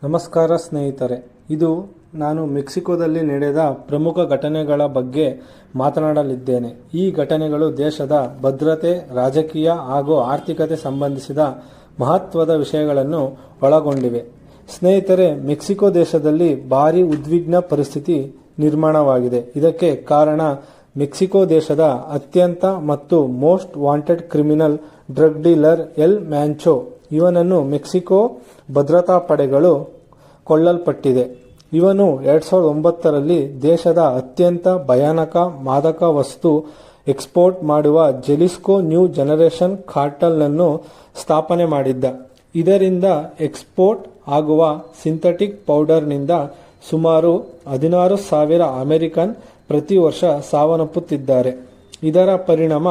ನಮಸ್ಕಾರ ಸ್ನೇಹಿತರೆ, ಇದು ನಾನು ಮೆಕ್ಸಿಕೋದಲ್ಲಿ ನಡೆದ ಪ್ರಮುಖ ಘಟನೆಗಳ ಬಗ್ಗೆ ಮಾತನಾಡಲಿದ್ದೇನೆ. ಈ ಘಟನೆಗಳು ದೇಶದ ಭದ್ರತೆ, ರಾಜಕೀಯ ಹಾಗೂ ಆರ್ಥಿಕತೆ ಸಂಬಂಧಿಸಿದ ಮಹತ್ವದ ವಿಷಯಗಳನ್ನು ಒಳಗೊಂಡಿವೆ. ಸ್ನೇಹಿತರೆ, ಮೆಕ್ಸಿಕೋ ದೇಶದಲ್ಲಿ ಭಾರಿ ಉದ್ವಿಗ್ನ ಪರಿಸ್ಥಿತಿ ನಿರ್ಮಾಣವಾಗಿದೆ. ಇದಕ್ಕೆ ಕಾರಣ ಮೆಕ್ಸಿಕೋ ದೇಶದ ಅತ್ಯಂತ ಮತ್ತು most wanted criminal drug dealer L ಮ್ಯಾಂಚೋ. ಇವನನ್ನು ಮೆಕ್ಸಿಕೋ ಭದ್ರತಾ ಪಡೆಗಳು ಕೊಳ್ಳಲ್ಪಟ್ಟಿದೆ. ಇವನು 2009ರಲ್ಲಿ ದೇಶದ ಅತ್ಯಂತ ಭಯಾನಕ ಮಾದಕ ವಸ್ತು ಎಕ್ಸ್ಪೋರ್ಟ್ ಮಾಡುವ ಜೆಲಿಸ್ಕೋ ನ್ಯೂ ಜನರೇಷನ್ ಕಾರ್ಟಲ್ನನ್ನು ಸ್ಥಾಪನೆ ಮಾಡಿದ್ದ. ಇದರಿಂದ ಎಕ್ಸ್ಪೋರ್ಟ್ ಆಗುವ ಸಿಂಥೆಟಿಕ್ ಪೌಡರ್ನಿಂದ ಸುಮಾರು 16,000 ಅಮೆರಿಕನ್ ಪ್ರತಿ ವರ್ಷ ಸಾವನ್ನಪ್ಪುತ್ತಿದ್ದಾರೆ. ಇದರ ಪರಿಣಾಮ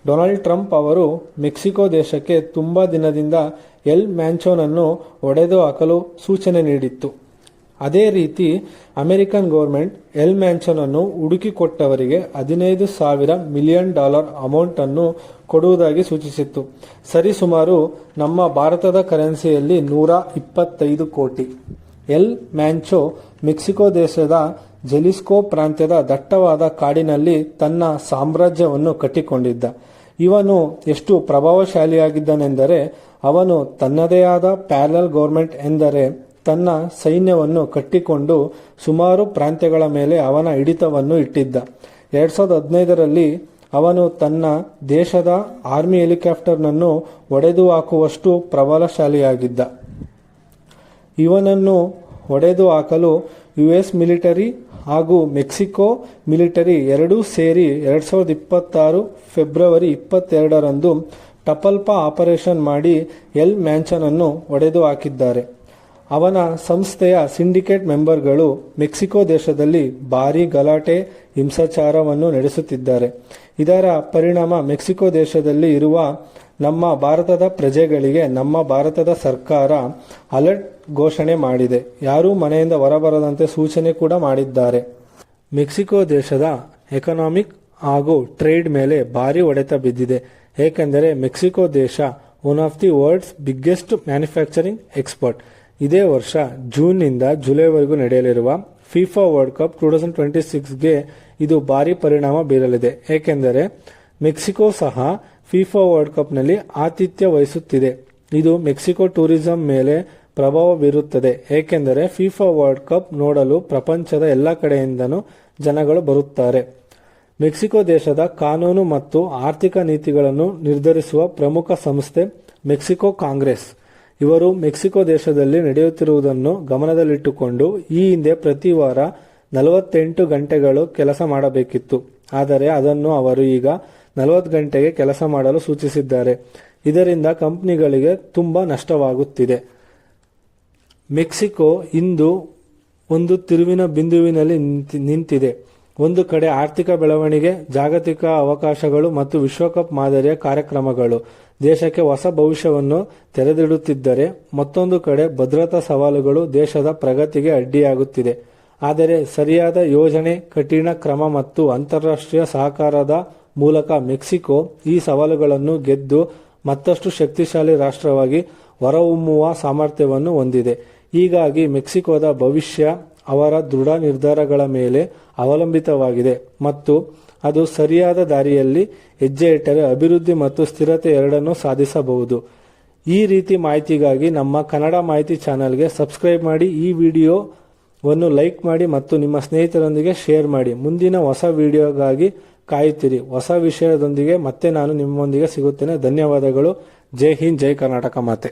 ಡೊನಾಲ್ಡ್ ಟ್ರಂಪ್ ಅವರು ಮೆಕ್ಸಿಕೋ ದೇಶಕ್ಕೆ ತುಂಬಾ ದಿನದಿಂದ ಎಲ್ ಮ್ಯಾಂಚೋನನ್ನು ಒಡೆದು ಹಾಕಲು ಸೂಚನೆ ನೀಡಿತ್ತು. ಅದೇ ರೀತಿ ಅಮೆರಿಕನ್ ಗೌರ್ಮೆಂಟ್ ಎಲ್ ಮ್ಯಾಂಚೋನನ್ನು ಹುಡುಕಿಕೊಟ್ಟವರಿಗೆ $15,000 ಮಿಲಿಯನ್ ಅಮೌಂಟ್ ಅನ್ನು ಕೊಡುವುದಾಗಿ ಸೂಚಿಸಿತ್ತು. ಸರಿಸುಮಾರು ನಮ್ಮ ಭಾರತದ ಕರೆನ್ಸಿಯಲ್ಲಿ 125 ಕೋಟಿ. ಎಲ್ ಮ್ಯಾಂಚೋ ಮೆಕ್ಸಿಕೋ ದೇಶದ ಜೆಲಿಸ್ಕೋ ಪ್ರಾಂತ್ಯದ ದಟ್ಟವಾದ ಕಾಡಿನಲ್ಲಿ ತನ್ನ ಸಾಮ್ರಾಜ್ಯವನ್ನು ಕಟ್ಟಿಕೊಂಡಿದ್ದ. ಇವನು ಎಷ್ಟು ಪ್ರಭಾವಶಾಲಿಯಾಗಿದ್ದನೆಂದರೆ ಅವನು ತನ್ನದೇ ಆದ ಪ್ಯಾರಲಲ್ ಗೌರ್ಮೆಂಟ್ ಎಂದರೆ ತನ್ನ ಸೈನ್ಯವನ್ನು ಕಟ್ಟಿಕೊಂಡು ಸುಮಾರು ಪ್ರಾಂತ್ಯಗಳ ಮೇಲೆ ಅವನ ಹಿಡಿತವನ್ನು ಇಟ್ಟಿದ್ದ. 2015ರಲ್ಲಿ ಅವನು ತನ್ನ ದೇಶದ ಆರ್ಮಿ ಹೆಲಿಕಾಪ್ಟರ್ನನ್ನು ಒಡೆದು ಹಾಕುವಷ್ಟು ಪ್ರಬಲಶಾಲಿಯಾಗಿದ್ದ. ಇವನನ್ನು ಹೊಡೆದು ಹಾಕಲು US ಮಿಲಿಟರಿ ಹಾಗೂ ಮೆಕ್ಸಿಕೋ ಮಿಲಿಟರಿ ಎರಡೂ ಸೇರಿ 2026 ಫೆಬ್ರವರಿ 22ರಂದು ಟಪಲ್ಪಾ ಆಪರೇಷನ್ ಮಾಡಿ ಎಲ್ ಮ್ಯಾಂಚನನ್ನು ಒಡೆದು ಹಾಕಿದ್ದಾರೆ. ಅವನ ಸಂಸ್ಥೆಯ ಸಿಂಡಿಕೇಟ್ ಮೆಂಬರ್ಗಳು ಮೆಕ್ಸಿಕೋ ದೇಶದಲ್ಲಿ ಭಾರೀ ಗಲಾಟೆ, ಹಿಂಸಾಚಾರವನ್ನು ನಡೆಸುತ್ತಿದ್ದಾರೆ. ಇದರ ಪರಿಣಾಮ ಮೆಕ್ಸಿಕೋ ದೇಶದಲ್ಲಿ ಇರುವ ನಮ್ಮ ಭಾರತದ ಪ್ರಜೆಗಳಿಗೆ ನಮ್ಮ ಭಾರತದ ಸರ್ಕಾರ ಅಲರ್ಟ್ ಘೋಷಣೆ ಮಾಡಿದೆ. ಯಾರೂ ಮನೆಯಿಂದ ಹೊರಬರದಂತೆ ಸೂಚನೆ ಕೂಡ ಮಾಡಿದ್ದಾರೆ. ಮೆಕ್ಸಿಕೋ ದೇಶದ ಎಕನಾಮಿಕ್ ಹಾಗೂ ಟ್ರೇಡ್ ಮೇಲೆ ಭಾರಿ ಹೊಡೆತ ಬಿದ್ದಿದೆ. ಏಕೆಂದರೆ ಮೆಕ್ಸಿಕೋ ದೇಶ one of the world's biggest manufacturing export. ಇದೇ ವರ್ಷ ಜೂನ್ನಿಂದ ಜುಲೈವರೆಗೂ ನಡೆಯಲಿರುವ ಫಿಫಾ ವರ್ಲ್ಡ್ ಕಪ್ 2026ಗೆ ಇದು ಭಾರಿ ಪರಿಣಾಮ ಬೀರಲಿದೆ. ಏಕೆಂದರೆ ಮೆಕ್ಸಿಕೋ ಸಹ ಫಿಫಾ ವರ್ಲ್ಡ್ ಕಪ್ನಲ್ಲಿ ಆತಿಥ್ಯ ವಹಿಸುತ್ತಿದೆ. ಇದು ಮೆಕ್ಸಿಕೋ ಟೂರಿಸಂ ಮೇಲೆ ಪ್ರಭಾವ ಬೀರುತ್ತದೆ. ಏಕೆಂದರೆ ಫಿಫಾ ವರ್ಲ್ಡ್ ಕಪ್ ನೋಡಲು ಪ್ರಪಂಚದ ಎಲ್ಲ ಕಡೆಯಿಂದನೂ ಜನಗಳು ಬರುತ್ತಾರೆ. ಮೆಕ್ಸಿಕೋ ದೇಶದ ಕಾನೂನು ಮತ್ತು ಆರ್ಥಿಕ ನೀತಿಗಳನ್ನು ನಿರ್ಧರಿಸುವ ಪ್ರಮುಖ ಸಂಸ್ಥೆ ಮೆಕ್ಸಿಕೋ ಕಾಂಗ್ರೆಸ್. ಇವರು ಮೆಕ್ಸಿಕೋ ದೇಶದಲ್ಲಿ ನಡೆಯುತ್ತಿರುವುದನ್ನು ಗಮನದಲ್ಲಿಟ್ಟುಕೊಂಡು ಈ ಹಿಂದೆ ಪ್ರತಿ ವಾರ 48 ಗಂಟೆಗಳು ಕೆಲಸ ಮಾಡಬೇಕಿತ್ತು. ಆದರೆ ಅದನ್ನು ಅವರು ಈಗ 40 ಗಂಟೆಗೆ ಕೆಲಸ ಮಾಡಲು ಸೂಚಿಸಿದ್ದಾರೆ. ಇದರಿಂದ ಕಂಪನಿಗಳಿಗೆ ತುಂಬಾ ನಷ್ಟವಾಗುತ್ತಿದೆ. ಮೆಕ್ಸಿಕೋ ಇಂದು ಒಂದು ತಿರುವಿನ ಬಿಂದುವಿನಲ್ಲಿ ನಿಂತಿದೆ. ಒಂದು ಕಡೆ ಆರ್ಥಿಕ ಬೆಳವಣಿಗೆ, ಜಾಗತಿಕ ಅವಕಾಶಗಳು ಮತ್ತು ವಿಶ್ವಕಪ್ ಮಾದರಿಯ ಕಾರ್ಯಕ್ರಮಗಳು ದೇಶಕ್ಕೆ ಹೊಸ ಭವಿಷ್ಯವನ್ನು ತೆರೆದಿಡುತ್ತಿದ್ದರೆ, ಮತ್ತೊಂದು ಕಡೆ ಭದ್ರತಾ ಸವಾಲುಗಳು ದೇಶದ ಪ್ರಗತಿಗೆ ಅಡ್ಡಿಯಾಗುತ್ತಿದೆ. ಆದರೆ ಸರಿಯಾದ ಯೋಜನೆ, ಕಠಿಣ ಕ್ರಮ ಮತ್ತು ಅಂತಾರಾಷ್ಟ್ರೀಯ ಸಹಕಾರದ ಮೂಲಕ ಮೆಕ್ಸಿಕೋ ಈ ಸವಾಲುಗಳನ್ನು ಗೆದ್ದು ಮತ್ತಷ್ಟು ಶಕ್ತಿಶಾಲಿ ರಾಷ್ಟ್ರವಾಗಿ ಹೊರಹೊಮ್ಮುವ ಸಾಮರ್ಥ್ಯವನ್ನು ಹೊಂದಿದೆ. ಹೀಗಾಗಿ ಮೆಕ್ಸಿಕೋದ ಭವಿಷ್ಯ ಅವರ ದೃಢ ನಿರ್ಧಾರಗಳ ಮೇಲೆ ಅವಲಂಬಿತವಾಗಿದೆ ಮತ್ತು ಅದು ಸರಿಯಾದ ದಾರಿಯಲ್ಲಿ ಹೆಜ್ಜೆ ಇಟ್ಟರೆ ಅಭಿವೃದ್ಧಿ ಮತ್ತು ಸ್ಥಿರತೆ ಎರಡನ್ನೂ ಸಾಧಿಸಬಹುದು. ಈ ರೀತಿ ಮಾಹಿತಿಗಾಗಿ ನಮ್ಮ ಕನ್ನಡ ಮಾಹಿತಿ ಚಾನೆಲ್ಗೆ ಸಬ್ಸ್ಕ್ರೈಬ್ ಮಾಡಿ, ಈ ವಿಡಿಯೋವನ್ನು ಲೈಕ್ ಮಾಡಿ ಮತ್ತು ನಿಮ್ಮ ಸ್ನೇಹಿತರೊಂದಿಗೆ ಶೇರ್ ಮಾಡಿ. ಮುಂದಿನ ಹೊಸ ವಿಡಿಯೋಗಾಗಿ ಕಾಯುತ್ತೀರಿ. ಹೊಸ ವಿಷಯದೊಂದಿಗೆ ಮತ್ತೆ ನಾನು ನಿಮ್ಮೊಂದಿಗೆ ಸಿಗುತ್ತೇನೆ. ಧನ್ಯವಾದಗಳು. ಜೈ ಹಿಂದ್, ಜೈ ಕರ್ನಾಟಕ ಮಾತೆ.